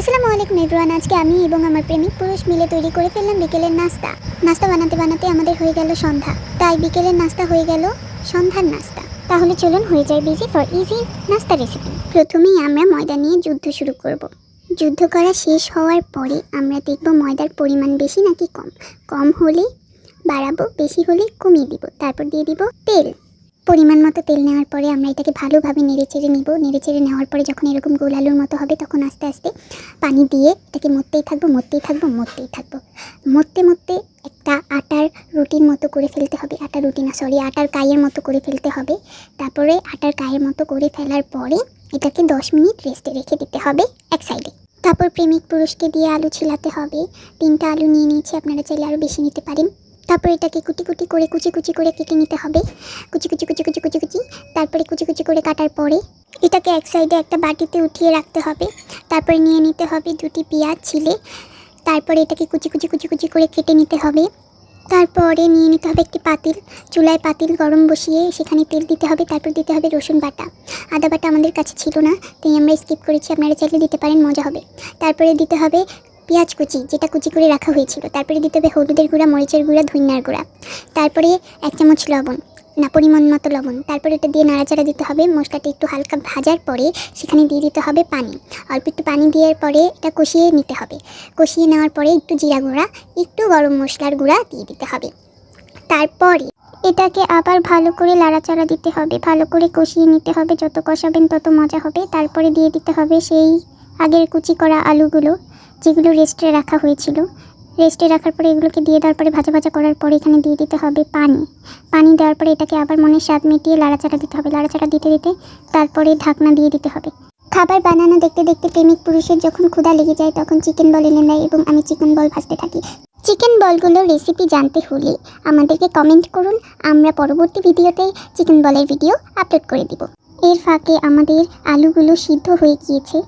আসসালামু আলাইকুম এভরিওয়ান। আজকে আমি এবং আমার প্রেমিক পুরুষ মিলে তৈরি করে ফেললাম বিকেলের নাস্তা বানাতে বানাতে আমাদের হয়ে গেল সন্ধ্যা। তাই বিকেলের নাস্তা হয়ে গেল সন্ধ্যার নাস্তা। তাহলে চলুন হয়ে যায় বিজি ফর ইজি নাস্তা রেসিপি। প্রথমেই আমরা ময়দা নিয়ে যুদ্ধ শুরু করব। যুদ্ধ করা শেষ হওয়ার পরে আমরা দেখব ময়দার পরিমাণ বেশি নাকি কম। কম হলে বাড়াবো, বেশি হলে কমিয়ে দিব। তারপর দিয়ে দিব তেল। পরিমাণ মতো তেল নেওয়ার পরে আমরা এটাকে ভালোভাবে নেড়েচেড়ে নিব। নেড়েচেড়ে নেওয়ার পরে যখন এরকম গোল আলুর মতো হবে তখন আস্তে আস্তে পানি দিয়ে এটাকে মরতেই থাকবো। মরতে একটা আটার রুটির মতো করে ফেলতে হবে। আটার কাইয়ের মতো করে ফেলতে হবে। তারপরে আটার কাইয়ের মতো করে ফেলার পরে এটাকে 10 মিনিট রেস্টে রেখে দিতে হবে এক সাইডে। তারপর প্রেমিক পুরুষকে দিয়ে আলু ছিলাতে হবে। 3টা আলু নিয়ে নিয়েছি, আপনারা চাইলে আরও বেশি নিতে পারেন। তারপর এটাকে কুচি কুচি করে কেটে নিতে হবে। কুচি তারপরে কুচি করে কাটার পরে এটাকে এক সাইডে একটা বাটিতে উঠিয়ে রাখতে হবে। তারপরে নিয়ে নিতে হবে 2টি পেঁয়াজ ছিলে। তারপরে এটাকে কুচি করে কেটে নিতে হবে। তারপরে নিয়ে নিতে হবে একটি পাতিল। চুলায় পাতিল গরম বসিয়ে সেখানে তেল দিতে হবে। তারপর দিতে হবে রসুন বাটা। আদা বাটা আমাদের কাছে ছিল না, তাই আমরা স্কিপ করেছি, আপনারা চাইলে দিতে পারেন, মজা হবে। তারপরে দিতে হবে পেঁয়াজ কুচি, যেটা কুচি করে রাখা হয়েছিল। তারপরে দিতে হবে হলুদের গুঁড়া, মরিচের গুঁড়া, ধনিয়ার গুঁড়া। তারপরে 1 চামচ পরিমাণ মতো লবণ। তারপরে এটা দিয়ে নাড়াচাড়া দিতে হবে। মশলাটা একটু হালকা ভাজার পরে সেখানে দিয়ে দিতে হবে পানি। অল্প একটু পানি দেওয়ার পরে এটা কষিয়ে নিতে হবে। কষিয়ে নেওয়ার পরে একটু জিরা গুঁড়া, একটু গরম মশলার গুঁড়া দিয়ে দিতে হবে। তারপরে এটাকে আবার ভালো করে নাড়াচাড়া দিতে হবে, ভালো করে কষিয়ে নিতে হবে। যত কষাবেন তত মজা হবে। তারপরে দিয়ে দিতে হবে সেই আগের কুচি করা আলুগুলো, যেগুলো রেস্টে রাখা হয়েছিল। রেস্টে রাখার পরে এগুলোকে দিয়ে দেওয়ার পরে ভাজা করার পরে এখানে দিয়ে দিতে হবে পানি দেওয়ার পরে এটাকে আবার মনের স্বাদ মিটিয়ে নাড়াচাড়া দিতে হবে। নাড়াচাড়া দিতে তারপরে ঢাকনা দিয়ে দিতে হবে। খাবার বানানো দেখতে প্রেমিক পুরুষের যখন ক্ষুধা লেগে যায় তখন চিকেন বল এনে নেয় এবং আমি চিকেন বল ভাজতে থাকি। চিকেন বলগুলোর রেসিপি জানতে হলে আমাদেরকে কমেন্ট করুন, আমরা পরবর্তী ভিডিওতে চিকেন বলের ভিডিও আপলোড করে দিব। এর ফাঁকে আমাদের আলুগুলো সিদ্ধ হয়ে গিয়েছে,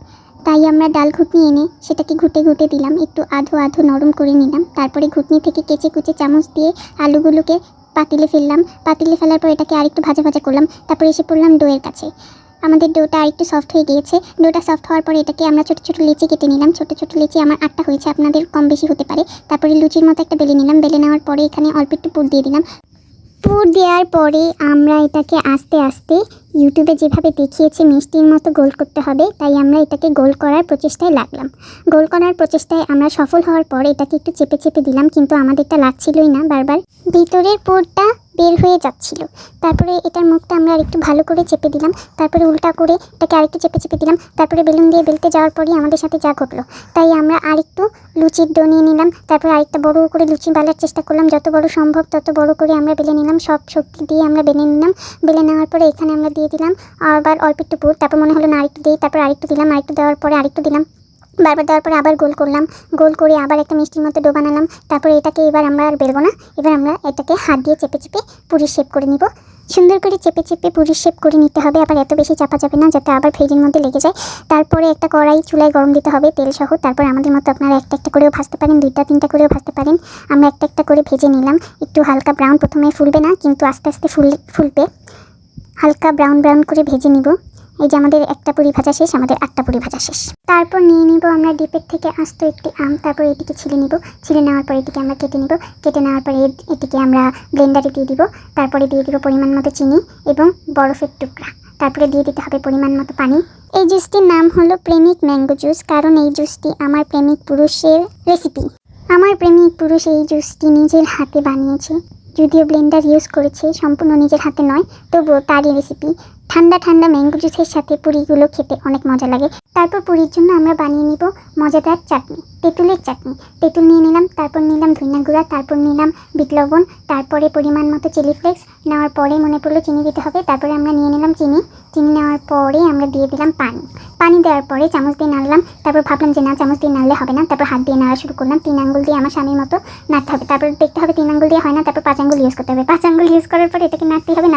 তাই আমরা ডাল ঘুটনি এনে সেটাকে ঘুটে দিলাম, একটু আধো নরম করে নিলাম। তারপরে ঘুটনি থেকে কুচে চামচ দিয়ে আলুগুলোকে পাতিলে ফেললাম। পাতিলে ফেলার পর এটাকে আরেকটু ভাজা করলাম। তারপরে এসে পড়লাম ডোয়ের কাছে। আমাদের ডোটা আরেকটু সফট হয়ে গিয়েছে। ডোটা সফট হওয়ার পরে এটাকে আমরা ছোট লেচি কেটে নিলাম। ছোট লেচি আমার 8টা হয়েছে, আপনাদের কম বেশি হতে পারে। তারপরে লুচির মতো একটা বেলে নিলাম। বেলে নেওয়ার পরে এখানে অল্প একটু পুর দিয়ে দিলাম। পুর দেওয়ার পরে আমরা এটাকে আস্তে আস্তে ইউটিউবে যেভাবে দেখিয়েছে মিষ্টির মতো গোল করতে হবে, তাই আমরা এটাকে গোল করার প্রচেষ্টায় লাগলাম। গোল করার প্রচেষ্টায় আমরা সফল হওয়ার পরে এটাকে একটু চেপে দিলাম, কিন্তু আমাদেরটা লাগছিলই না, বারবার ভিতরের পুরটা বের হয়ে যাচ্ছিল। তারপরে এটার মুখটা আমরা আরেকটু ভালো করে চেপে দিলাম। তারপরে উল্টা করে এটাকে আরেকটু চেপে দিলাম। তারপরে বেলুন দিয়ে বেলতে যাওয়ার পরেই আমাদের সাথে যা ঘটলো, তাই আমরা আরেকটু লুচির ডো নিয়ে নিলাম। তারপরে আরেকটা বড় করে লুচি বেলার চেষ্টা করলাম, যত বড় সম্ভব তত বড় করে আমরা বেলে নিলাম। সব শক্তি দিয়ে আমরা বেলে নিলাম। বেলে নেওয়ার পরে এখানে আমরা দিয়ে দিলাম আবার অল্প একটু পুর। তারপর মনে হলো না আরেকটু দিই, তারপর আরেকটু দিলাম। আরেকটু দেওয়ার পরে আরেকটু দিলাম। বারবার দেওয়ার পরে আবার গোল করলাম। গোল করে আবার একটা মিষ্টির মতো ডো বানালাম। তারপরে এটাকে এবার আমরা আর বেলবো না, এবার আমরা এটাকে হাত দিয়ে চেপে পুরির শেপ করে নিব। সুন্দর করে চেপে পুরির শেপ করে নিতে হবে। আবার এত বেশি চাপা যাবে না, যাতে আবার ভেজের মধ্যে লেগে যায়। তারপরে একটা কড়াই চুলায় গরম দিতে হবে তেল সহ। তারপর আমাদের মতো আপনারা একটা করেও ভাজতে পারেন, 2টা 3টা করেও ভাজতে পারেন। আমরা একটা করে ভেজে নিলাম। একটু হালকা ব্রাউন, প্রথমে ফুলবে না কিন্তু আস্তে আস্তে ফুলবে। হালকা ব্রাউন করে ভেজে নিব। এই যে আমাদের একটা পুরি ভাজা শেষ, আমাদের 8টা পুরি ভাজা শেষ। তারপর নিয়ে নিব আমরা ডিপের থেকে আস্ত একটি আম। তারপর এটিকে ছিলে নিব। ছিলে নেওয়ার পর এটিকে আমরা কেটে নিব। কেটে নেওয়ার পরে এটিকে আমরা ব্লেন্ডারে দিয়ে দিব। তারপরে দিয়ে দিব পরিমাণ মতো চিনি এবং বরফের টুকরা। তারপরে দিয়ে দিতে হবে পরিমাণ মতো পানি। এই জুসটির নাম হলো প্রেমিক ম্যাঙ্গো জুস, কারণ এই জুসটি আমার প্রেমিক পুরুষের রেসিপি। আমার প্রেমিক পুরুষ এই জুসটি নিজের হাতে বানিয়েছে, যদিও ব্লেন্ডার ইউজ করেছে, সম্পূর্ণ নিজের হাতে নয়, তবুও তারই রেসিপি। ঠান্ডা ম্যাঙ্গো জুসের সাথে পুরিগুলো খেতে অনেক মজা লাগে। তারপর পুরির জন্য আমরা বানিয়ে নিব মজাদার চাটনি, তেঁতুলের চাটনি। তেঁতুল নিয়ে নিলাম, তারপর নিলাম ধনিয়া গুঁড়া, তারপর নিলাম বিট লবণ, তারপরে পরিমাণ মতো চিলি ফ্লেক্স। নেওয়ার পরে মনে পড়লো চিনি দিতে হবে। তারপরে আমরা নিয়ে নিলাম চিনি নেওয়ার পরে আমরা দিয়ে দিলাম পানি দেওয়ার পরে চামচ দিয়ে নাড়লাম। তারপর ভাবলাম যে না, চামচ দিয়ে নাড়লে হবে না, তারপর হাত দিয়ে নাড়া শুরু করলাম। 3 আঙ্গুল দিয়ে আমার স্বামীর মতো নাড়তে হবে। তারপর দেখতে হবে 3 আঙ্গুল দিয়ে হয় না, তারপর 5 আঙ্গুল ইউজ করতে হবে। 5 আঙ্গুল ইউজ করার পরে এটাকে নাড়তে হবে।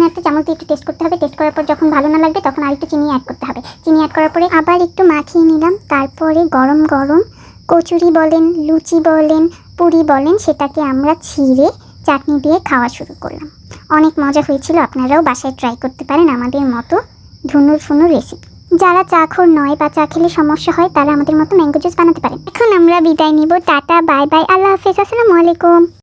নাড়তে চামচ দিয়ে একটু টেস্ট করতে হবে। টেস্ট করার পর যখন ভালো না লাগবে তখন আরেকটু চিনি অ্যাড করতে হবে। চিনি অ্যাড করার পরে আবার একটু মাখিয়ে নিলাম। তারপরে গরম কচুরি বলেন, লুচি বলেন, পুরি বলেন, সেটাকে আমরা ছিঁড়ে চাটনি দিয়ে খাওয়া শুরু করলাম। অনেক মজা হয়েছিল, আপনারাও বাসায় ট্রাই করতে পারেন আমাদের মতো ধুনুর ফুনুর রেসিপি। যারা চাখোর নয় বা চা খেলে সমস্যা হয় তারা আমাদের মতো ম্যাঙ্গো জুস বানাতে পারেন। এখন আমরা বিদায় নিব। টাটা, বাই বাই, আল্লাহ হাফেজ, আসসালামু আলাইকুম।